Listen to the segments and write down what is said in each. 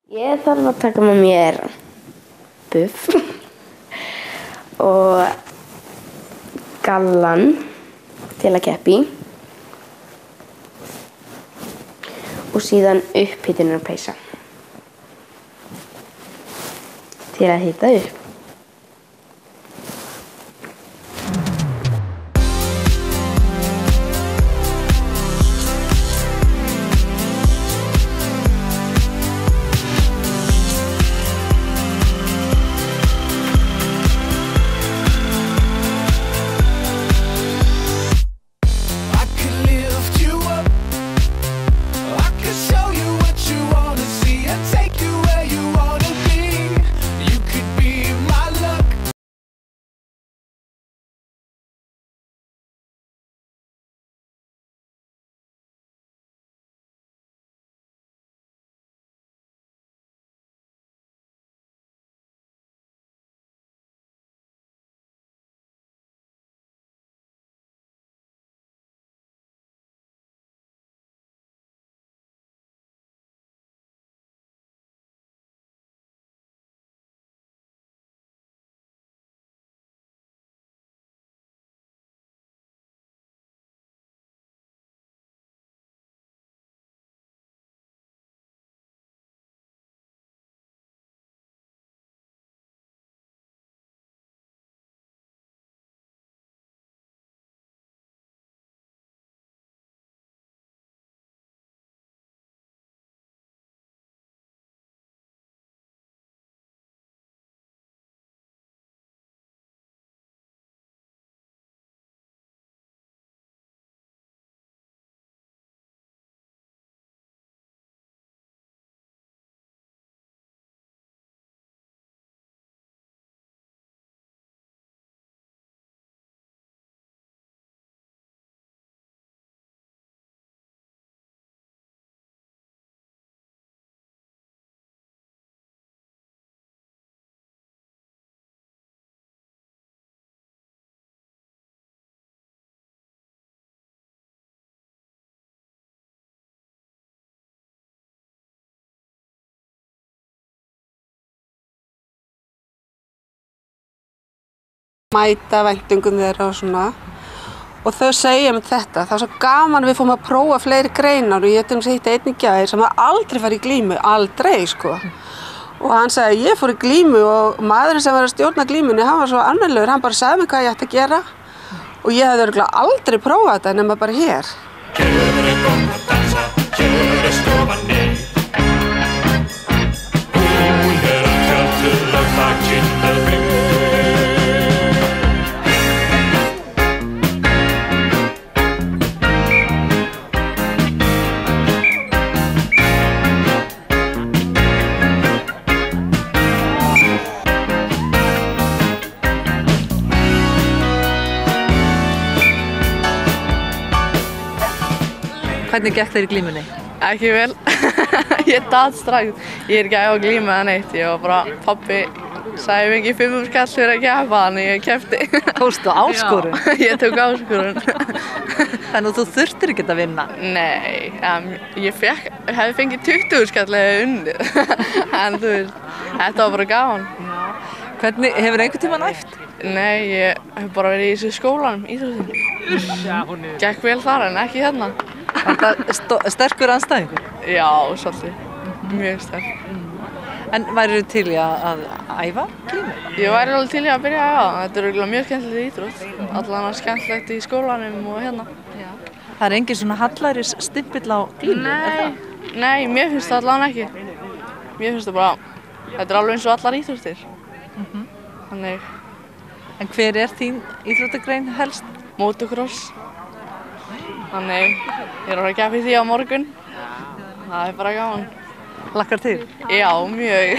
Ég þarf að taka með mér buff og gallan til að keppa í og síðan upphitunarpeysa til að hita upp. Mæta væntingum þeirra og svona og þau segja mér þetta, það var svo gaman að við fórum að prófa fleiri greinar og ég hitti einn í gær sem aldrei farið í glímu, aldrei sko og hann sagði ég fór í glímu og maðurinn sem var að stjórna glímunni hann var svo almennilegur, hann bara sagði mér hvað ég ætti að gera og ég hefði örugglega aldrei prófað þetta nema bara hér. Hvernig gekk þér í glímunni? Ekki vel. Ég datt strax. Ég er ekki að æfa glímu eða neitt. Ég var bara, pabbi sagði mér ekki 5.000 kall fyrir að keppa, þannig ég keppti. Tókstu áskorun? Já, ég tók áskorun. Þannig að þú þurftir ekki að vinna? Nei, ég hefði fengið 20.000 kall eða unnið. En þú veist, þetta var bara gaman. Hvernig, hefur einhvern tímann æft? Nei, ég hef bara verið í þessu skólanum, íþróttum. Gekk vel þar en ekki hérna. Þetta sterkur andstæðingur? Já, svolítið. Mjög sterk. En værirðu til í að æfa glímu? Ég væri alveg til í að byrja að æfa. Þetta er örugglega mjög skemmtilegt íþrótt. Allavega skemmtilegt í skólanum og hérna. Það er engin svona hallæris stimpill á glímu, er það? Nei, mér finnst það allavega ekki. Mér finnst það bara, þetta er alveg eins og allar íþróttir. Þannig. En hver er þín íþróttagrein helst? Motocross. Þannig, ég er að fara að keppa í því á morgun. Það er bara gaman. Hlakkar til? Já, mjög.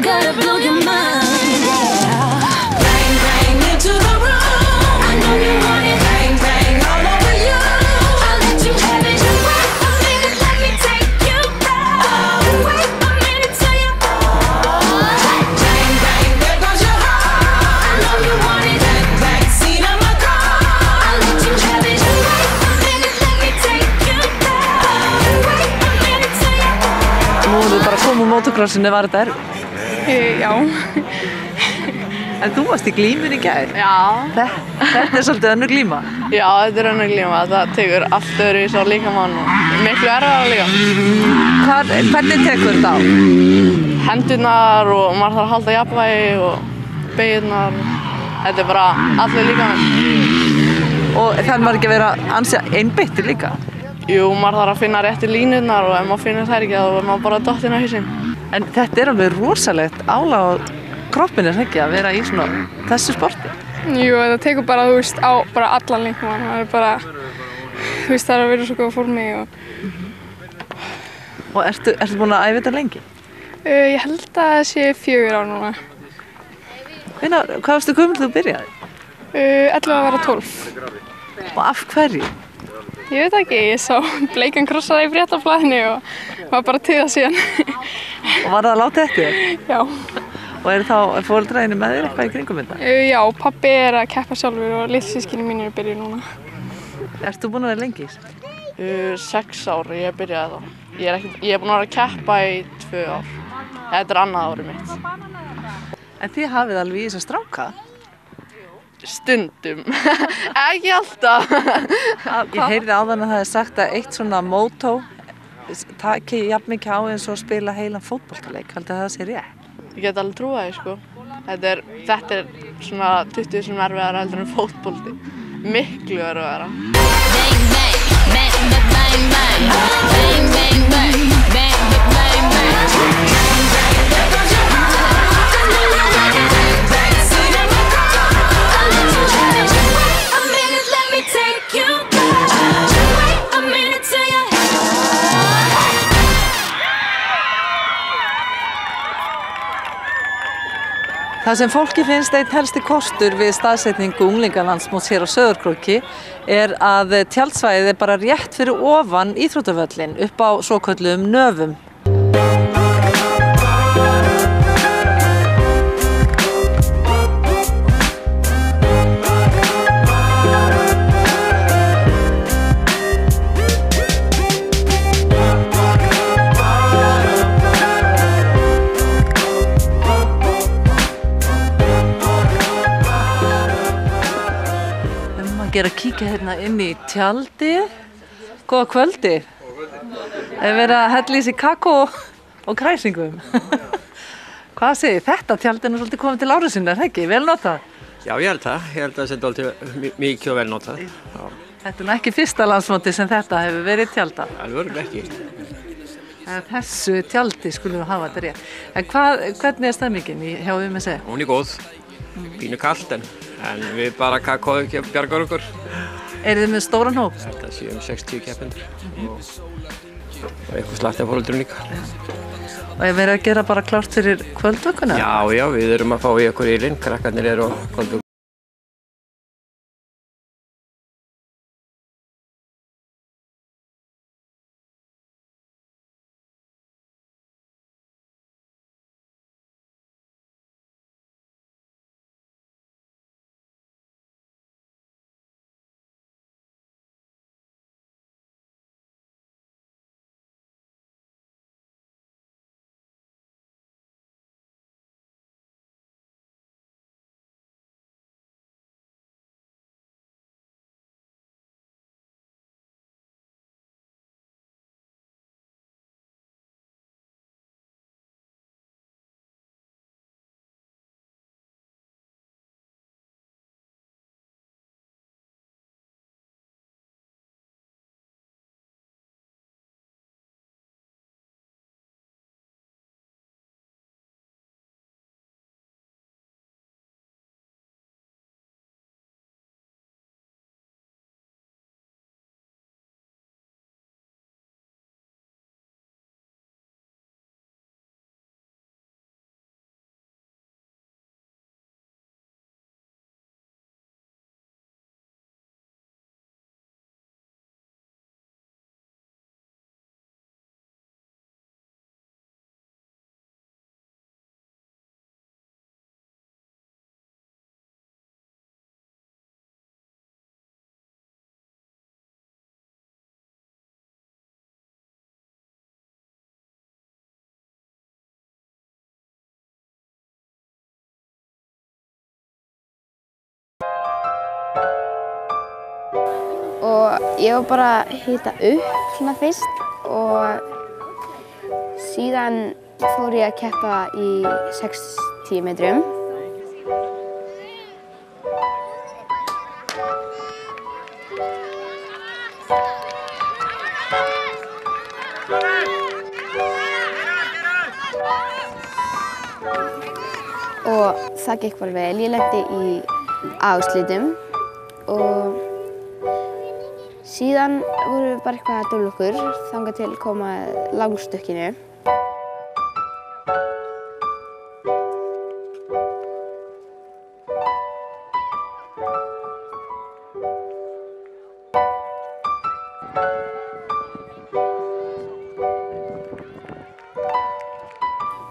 Gotta blow your mind, yeah. Bang, bang into the room. motocrossinu var þetta erfitt? Já. En þú varst í glímun í gær. Já. Þetta svolítið önnur glíma. Já, þetta önnur glíma. Það tekur allt öðru í svo líkamann og miklu erfiðara líka. Hvernig tekur þetta á? Hendurnar og maður þarf að halda jafnvægi og beygurnar. Þetta bara allir líkaminn. Og það maður ekki að vera ansi einbeittur líka? Jú, maður þarf að finna réttu línurnar og ef maður finnur þær ekki þá er maður bara dottinn á hausinn. En þetta alveg rosalegt álag á kroppinu, ekki, að vera í svona þessu sporti? Jú, þetta tekur bara, á bara allan líkamann. Það er bara, það er að vera svo góð formi og... Og ertu búin að æfa þetta lengi? Ég held að það sé 4 ár núna. Hvað varstu gömul þú byrjaði? 11 að vera 12. Og af hverju? Ég veit ekki, ég sá bleikan krossara í fréttablaðinu og var bara til það síðan. Og var það að láta eftir þér? Já. Og eru þá foreldræðinu með þér eitthvað í kringum þetta? Já, pabbi er að keppa sjálfur og litlu mín eru byrjuð núna. Ertu búin að vera lengi? 6 ár ég byrjaði þá. Ég er búin að vera að keppa í 2 ár. Þetta er annað árið mitt. En þið hafið alveg í þessa stráka? Stundum. Ekki alltaf. Ég heyrði áðan að það er sagt að eitt svona mótó taki jafn mikið á eins og spila heilan fótboltaleik. Haldið að það sé rétt? Ég get alveg trúið því, sko. Þetta er svona 20 sem erfiðara heldur en fótbolti. Miklu erfiðara. Það sem fólki finnst einn helsti kostur við staðsetningu unglingalandsmóts hér á Sauðárkróki er að tjaldsvæðið er bara rétt fyrir ofan íþróttavöllin upp á svokölluðum nöfum. Ég er að kíkja hérna inn í tjaldið. Góða kvöldi. Er verið að hella í sig kakó og kræsingum. Hvað segir þetta tjald er nú svolítið komið til ára sinni, er það ekki? Vel notað? Já, ég held það. Ég held að það sé dálítið mikið og vel notað. Þetta er ekki fyrsta landsmóti sem þetta hefur verið tjaldað. Alveg ekki. Þessu tjaldi skulum við hafa þetta rétt. En hvernig er stemmingin hjá UMSE? Hún er góð. Pínu kalt en við bara kakóðu ekki að bjarga okkur. Eru þið með stóran hóp? Þetta séu 60 keppendur og eitthvað slatti af foreldrum líka. Og er verið að gera bara klárt fyrir kvöldvökunna? Já, við erum að fá í okkur í linn, krakkarnir eru á kvöldvökunna. Og ég var bara að hita upp svona fyrst og síðan fór ég að keppa í 60 metrum. Og það gekk bara vel. Ég lenti í A-úrslitum og síðan vorum við bara eitthvað að dóla okkur þangað til koma langstökkinu.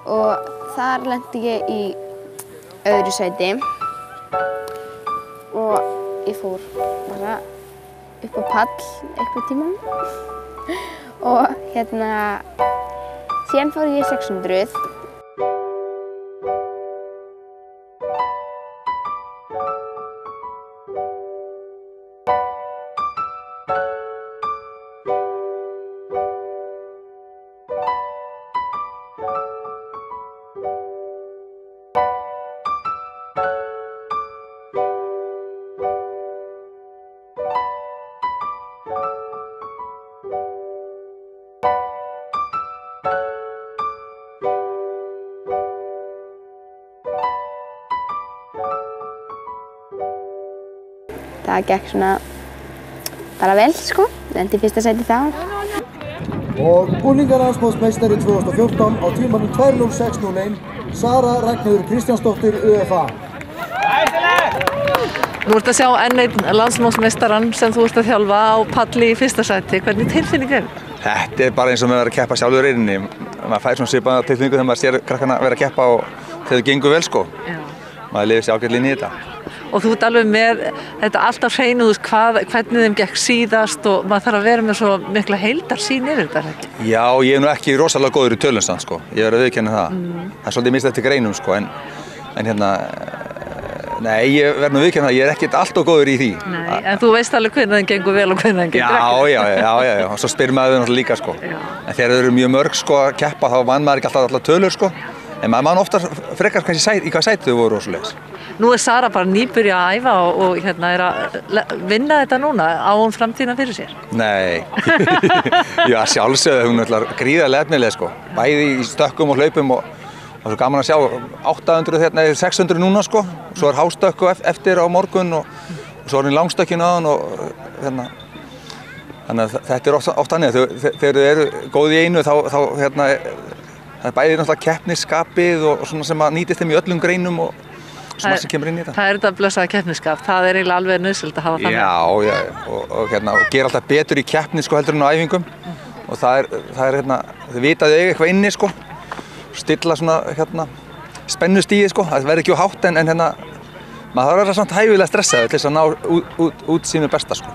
Og þar lenti ég í öðru sæti og ég fór bara upp á pall einhvern tímann og síðan fór ég í 600. Það gekk svona bara vel, sko. Lendi í fyrsta sæti þá. Og unglingalandsmótsmeistari 2014 á tímanum 2:06:01, Sara Ragnheiður Kristjánsdóttir, ÖFA. Nú ert að sjá enn einn landsmótsmeistarann sem þú ert að þjálfa á palli í fyrsta sæti. Hvernig tilfinning er þetta? Þetta er bara eins og með að vera að keppa sjálfur inni. Maður fær svona svipaða tilfinningu þegar maður sér krakkana vera að keppa og þegar þau gengur vel, sko. Já. Maður lifir sér ágætlega inn í þetta. Og þú ert alveg með þetta alltaf hreinu, hvernig þeim gekk síðast og maður þarf að vera með svo mikla heildarsýn yfir þetta, ekki? Já, ég er nú ekki rosalega góður í tölum samt, sko. Ég verð að viðurkenna það. Það er svolítið misst eftir greinum, sko, en nei, ég verð nú að viðurkenna það, ég er ekkert alltof góður í því. Nei, en þú veist alveg hvernig þeim gengur vel og hvernig þeim gengur ekki. Já, og svo spyr maður þau náttúrulega líka, sko. Já. En þegar þau eru mjög mörg, sko, að keppa, þá man maður ekki alltaf allar tölur, sko. En maður man ofta frekar kannski í hvað sæti þau voru og svoleiðis. Nú er Sara bara nýbyrja að æfa og er að vinna þetta núna. Á hún framtíðina fyrir sér? Nei, já sjálfsögðu, hún er alltaf gríðarlega efnileg, sko. Bæði í stökkum og hlaupum og það er svo gaman að sjá 800, 600 núna, sko. Svo er hástökku eftir á morgun og svo er hún langstökkinu á hann og þannig að þetta er oft þannig. Þegar þau eru góð í einu þá það er bæði náttúrulega keppnisskapið og svona sem að nýtist þeim í öllum greinum og svona sem kemur inn í þetta. Það er þetta blessaða keppnisskap, það er eiginlega alveg nauðsynlegt að hafa þannig. Já, og gera alltaf betur í keppni, sko, heldur en á æfingum. Og það er þau vita að þau eiga eitthvað inni, sko. Stilla svona, spennustigið, sko. Það verður ekki of hátt en maður þarf að vera samt hæfilega stressaður til þess að ná út sínu besta, sko.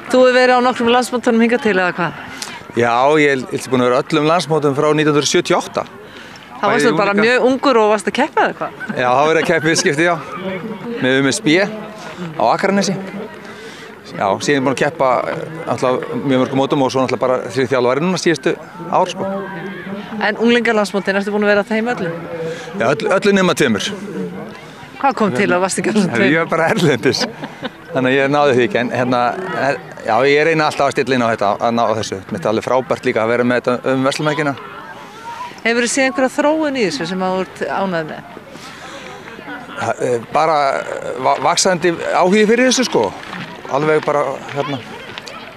Þú hefur verið á nokkrum landsmótunum hingað til, eða hvað? Já, ég er búinn að vera öllum landsmótum frá 1978. Það varst þú bara mjög ungur og varst að keppa eða hvað? Já, það var verið að keppa í viðskipti, já. Með MSB á Akranesi. Já, síðan er búinn að keppa mjög mörgum mótum og svo náttúrulega bara þrið þjálfari núna síðustu ár, sko. En unglingalandsmótin, ertu búinn að vera að þeim öllum? Já, öllum nema tveimur. Hvað kom til að varst ekki öllum tveimur? Ég var bara erlendis. Þannig að ég náði því ekki, en já, ég reyna alltaf að stilla inn á þetta, að ná þessu. Þetta er alveg frábært líka að vera með þetta verslunarhelgina. Hefurðu séð einhverja þróun í þessu sem þú ert ánægð með? Bara vaxandi áhugi fyrir þessu, sko. Alveg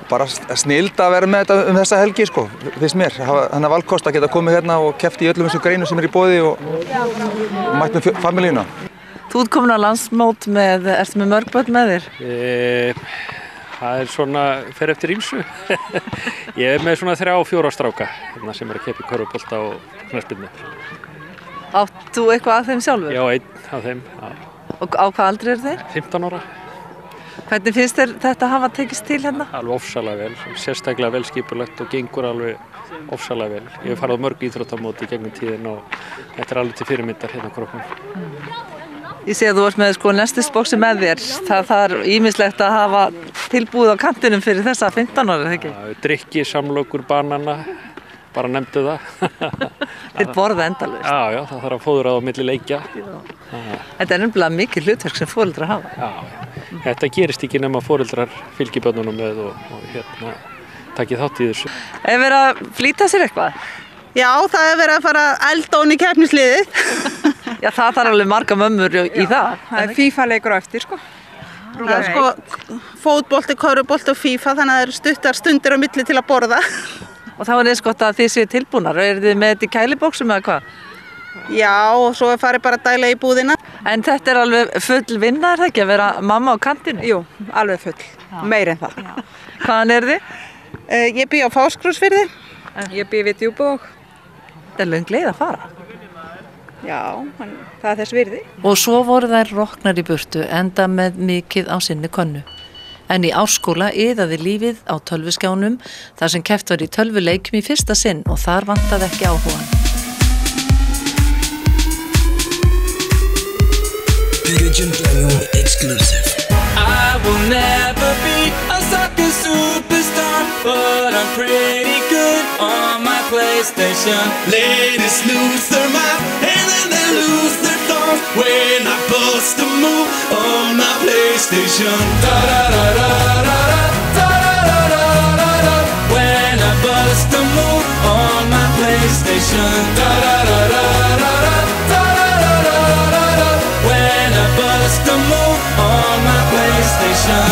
bara snilld að vera með þetta þessa helgi, sko, finnst mér. Þannig valkost að geta komið hérna og keppt í öllum þessum greinum sem er í boði og mætt með familíuna. Þú ert komin á landsmót ertu með mörg börn með þér? Það er svona, fer eftir ýmsu. Ég er með svona 3-4 stráka sem er að keppa í körfubolta og knattspyrnu. Átt þú eitthvað að þeim sjálfur? Já, einn af þeim. Já. Og á hvað aldri eru þeir? 15 ára. Hvernig finnst þér þetta hafa tekist til hérna? Alveg ofsalega vel, sérstaklega vel skipulagt og gengur alveg ofsalega vel. Ég hef farið á mörg íþróttamót í gegnum tíðin og þetta er alveg til fyrirmyndar hérna á Króknum. Ég sé að þú ert með sko nestisboxi með þér. Það er ýmislegt að hafa tilbúið á kantinum fyrir þessa 15 ára, ekki? Drykki, samlokur, banana, bara nefndu það. Þið borða endalaust. Já, það þarf að fóðra á milli leikja. Þetta er nefnilega mikið hlutverk sem foreldrar hafa. Já, þetta gerist ekki nema foreldrar fylgi börnunum með og takið þátt í þessu. Er verið að flýta sér eitthvað? Já, það er verið að fara að elda ofan í keppnisliðið. Já, það þarf alveg marga mömmur í það. Það er FIFA-leikur á eftir, sko. Já, sko, fótbolti, körfubolti og FIFA, þannig að það eru stuttar stundir á milli til að borða. Og þá er eins gott að þið séu tilbúnar. Eru þið með þetta í kælibóksum eða hvað? Já, og svo er farið bara að dæla í búðina. En þetta er alveg full vinna, er það ekki, að vera mamma á kantinu? Jú, alveg full. Meir en það. Hvaðan eru þið? Ég bý á Fáskrúsfirði. Ég bý við Djúpavog. Þetta er löng leið að fara. Já, það er þess virði. Og svo voru þær roknar í burtu, enda með mikið á sinni könnu. En í árskóla iðaði lífið á tölvuskjánum þar sem keppt var í tölvuleikjum í fyrsta sinn og þar vantaði ekki áhugann. I will never be a soccer superstar, but I'm pretty good on my PlayStation. Ladies lose their mind and then they lose their thoughts when I bust a move on my PlayStation. Da da da da da da da da da da. When I bust a move on my PlayStation. Da da da da da da da da da da. When I bust a move on my PlayStation.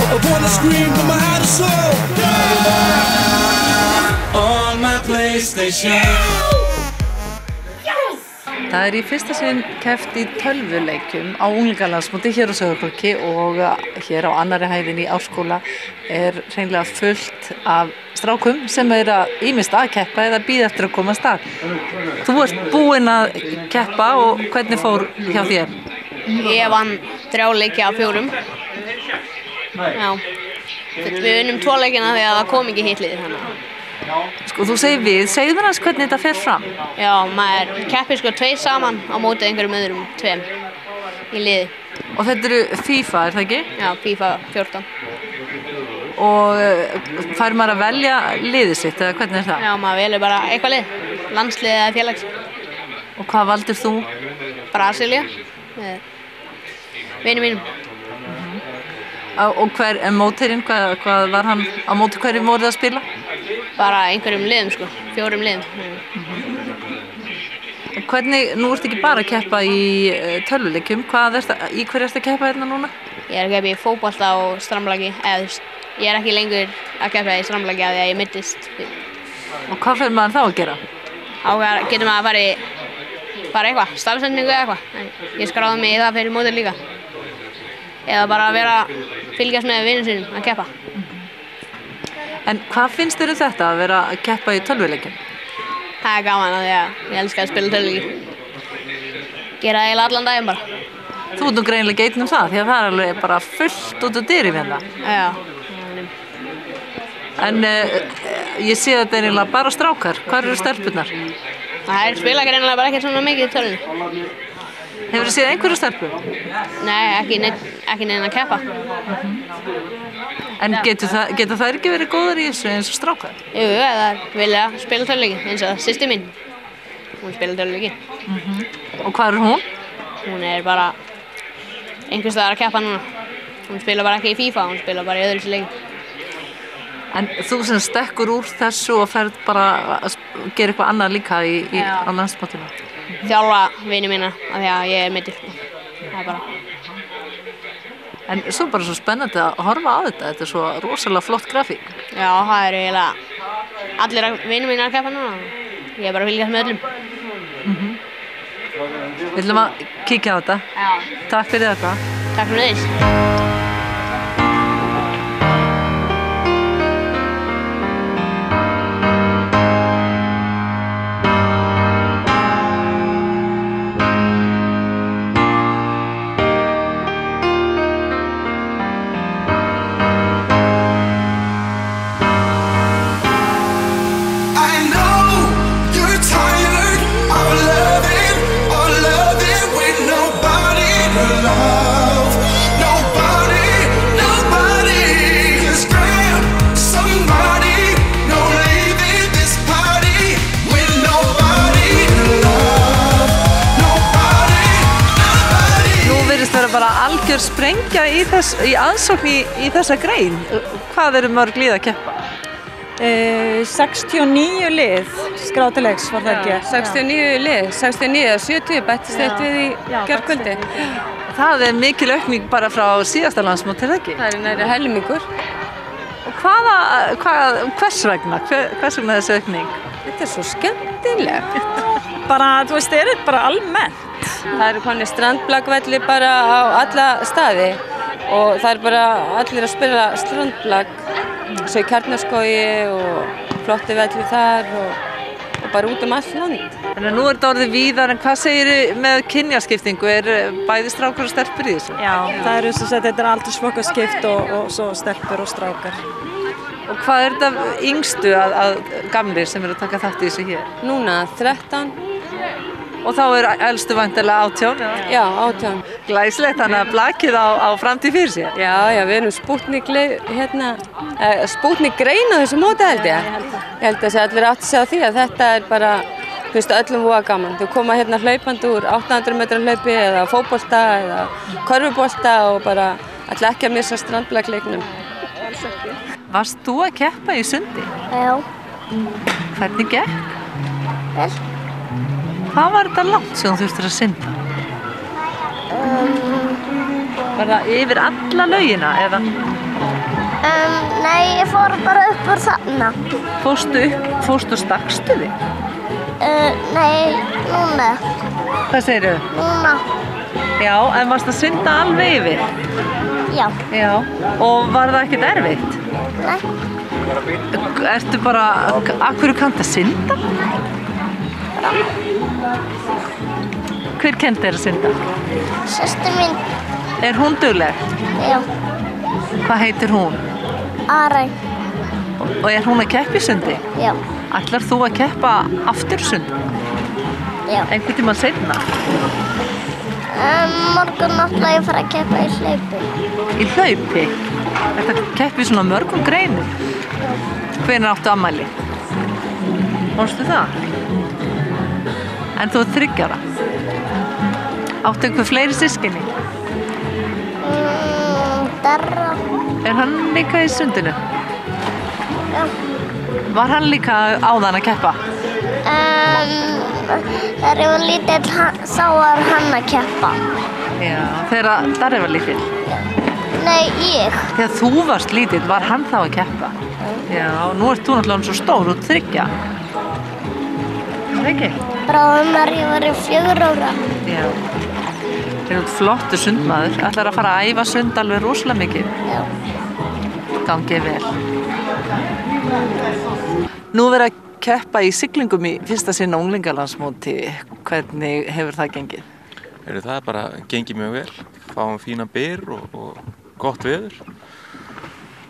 I wanna scream from my heart and soul. On my PlayStation. Það er í fyrsta sinn keppt í tölvuleikjum á unglingalandsmóti hér á Sauðárkróki og hér á annarri hæðinni í Árskóla er hreinlega fullt af strákum sem að ýmist að keppa eða bíða eftir að koma af stað. Þú ert búinn að keppa og hvernig fór hjá þér? Ég vann 3 leiki af 4. Já. Við unnum 2 leikina því að það kom ekki hitlið þannig. Sko þú segir við, segðu mér hans hvernig þetta fer fram? Já, maður keppir sko 2 saman á móti einhverjum öðrum 2 í liði. Og þetta eru FIFA, er það ekki? Já, FIFA 14. Og fær maður að velja liðið sitt eða hvernig er það? Já, maður velur bara eitthvað lið, landslið eða félags. Og hvað valdir þú? Brasilía, vinum mínum. Og hver er mótherinn, hvað var hann, á móti hverjum voruð að spila? Bara einhverjum liðum sko, 4 liðum. Hvernig, nú ertu ekki bara að keppa í tölvuleikjum, í hverju ertu að keppa hérna núna? Ég er að keppa í fótbolta og stramblaki, ég er ekki lengur að keppa í stramblaki af því að ég meiddist. Og hvað fer maður þá að gera? Þá getur maður að fara í bara eitthvað, stafsendingu eða eitthvað. Ég skráði mig í það fyrir mótið líka. Eða bara að fylgjast með vinum sínum að keppa. En hvað finnst þér þetta að vera að keppa í tölvuleikjum? Það er gaman af því að ég elska að spila tölvuleiki. Gera það eiginlega allan daginn bara. Þú ert nú greinilega einn það, því að það er alveg bara fullt út úr dyrum hérna. Já. En ég sé að þetta er eiginlega bara strákar. Hvar eru stelpurnar? Það spila greinilega bara ekkert svona mikið í tölvunni. Hefur þið séð einhverju stelpu? Nei, ekki neina að keppa. En geta þær ekki verið góðar í þessu eins og strákar? Jú, það vilja spila tölvuleiki, eins og systir mín. Hún spila tölvuleiki. Og hvað er hún? Hún er bara einhvers staðar að keppa núna. Hún spila bara ekki í FIFA, hún spila bara í öðru leiki. En þú sem stekkur úr þessu og ferð bara að gera eitthvað annað líka á landsmótinu? Þjálfa vini mína af því að ég er meiddur. Það er bara. En svo bara svo spennandi að horfa á þetta. Þetta er svo rosalega flott grafík. Já, það eru eiginlega allir vini mína að keppa núna. Ég er bara að fylgjast með öllum. Við ætlum að kíkja á þetta. Já. Takk fyrir þetta. Takk fyrir þess. algjör sprengja í aðsókn í þessa grein. Hvað eru mörg lið að keppa? 69 lið skrátilegs var það ekki? 69 lið, 69 eða 70 bættist eitt við í gærkvöldi. Það er mikil aukning bara frá síðasta landsmót, er það ekki? Það er næri helmingur. Og hvers vegna? Hvers vegna þessi aukning? Þetta er svo skemmtilegt. Bara, þú veist, er þetta bara almennt? Það eru konið strandblagvelli bara á alla staði og það er bara allir að spila strandblag. Svo í Kjarnaskógi og flotti velli þar og bara út allt land. Þannig að nú er þetta orðið víðar, en hvað segirðu með kynjaskiptingu? Er bæði strákar og stelpur í þessu? Já, það er þess að þetta er aldursflokkaskipt og svo stelpur og strákar. Og hvað er þetta yngstu að gamlir sem eru að taka þátt í þessu hér? Núna 13. Og þá er elstu væntanlega 18? Já, 18. Glæslegt, þannig að blakið á framtíð fyrir sér? Já, við erum Spútnik grein á þessu móti held ég. Ég held að þessi allir átti sig á því að þetta er bara, þú veist, öllum voða gaman. Þú koma hérna hlaupandi úr 800 metra hlaupi eða fótbolta eða körfubolta og bara ætla ekki að missa strandblagleiknum. Varst þú að keppa í sundi? Já. Hvernig gekk? Vel. Hvað var þetta langt sem þú þurftir að synda? Var það yfir alla laugina eða? Nei, ég fór bara upp úr þarna. Fórstu og stakkstu þig? Nei, núna. Hvað segirðu? Núna. Já, en varst að synda alveg yfir? Já. Já. Og var það ekkert erfitt? Nei. Ertu bara, af hverju kanntu að synda? Hver kenndi þér að synda? Systir mín. Er hún dugleg? Já. Hvað heitir hún? Arey. Og er hún að keppa í sundi? Já. Ætlar þú að keppa aftur í sundi? Já. Einhvern tímann seinna? Morgun ætla ég að fara að keppa í hlaupi. Í hlaupi? Ertu að keppa í svona mörgum greinum? Hvenær áttu afmæli? Manstu það? En þú ert 3 ára. Áttu einhver fleiri systkini? Darra. Er hann líka í sundinu? Já. Var hann líka áðan að keppa? Þegar ég var lítill þá var hann að keppa. Já, þegar Darri var lítill? Nei, ég. Þegar þú varst lítill, var hann þá að keppa? Já, nú ert þú náttúrulega svo stór út 3. Það ekki? Bráðum ég var í 4 ára. Já. Þeir eru flottur sundmaður. Ætlar að fara að æfa sund alveg rosalega mikið? Já. Gangið vel. Nú verið að keppa í siglingum í fyrsta sinn á unglingalandsmóti. Hvernig hefur það gengið? Það bara gengið mjög vel. Fáum fína byr og gott veður.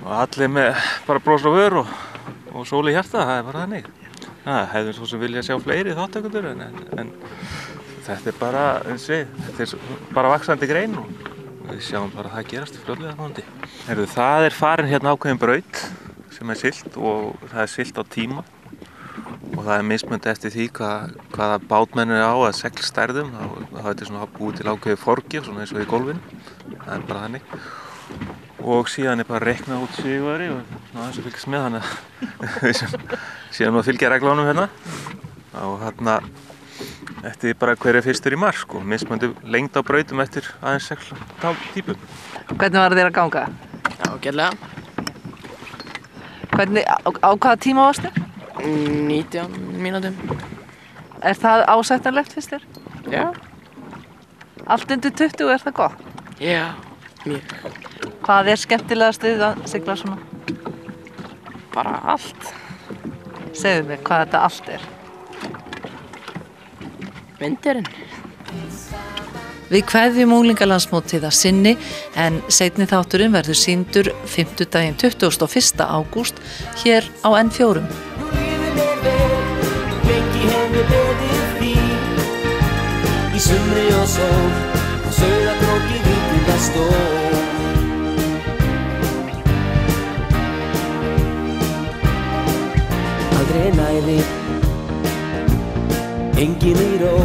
Og allir með bara bros á vör og sól í hjarta, það er bara þannig. Það hefðum svo sem vilja sjá fleiri þátttakendur en þetta er bara, þetta er bara vaxandi grein og við sjáum bara að það gerast fljótlega vonandi. Það er farin hérna ákveðin braut sem er siglt og það er siglt á tíma og það er mismunandi eftir því hvaða bátmennir á að seglstærðum. Það er svona búið til ákveðið forgjöf svona eins og í golfinu, það er bara þannig. Og síðan er bara að reikna út sigurvegari og þess að fylgjast með hann við síðan að fylgja reglunum hérna og hérna eftir bara hver er fyrstur í mark sko, mismunandi lengd á brautum eftir aðeins segltípum. Hvernig var þér að ganga? Já, ágætlega. Hvernig, á hvaða tíma varstu? 19 mínútum. Er það ásættanlegt fyrst þér? Já. Allt undir 20, er það gott? Já, mjög. Hvað er skemmtilegast við að sigla svona? Bara allt. Segðu mér hvað þetta allt er. Vindurinn. Við kveðjum unglingalandsmótið að sinni en seinni þátturinn verður sýndur 5. 21. ágúst hér á N4. Í sumri og sól og Sauðárkróki víkinga stóð. Aldrei næði, enginn í ró.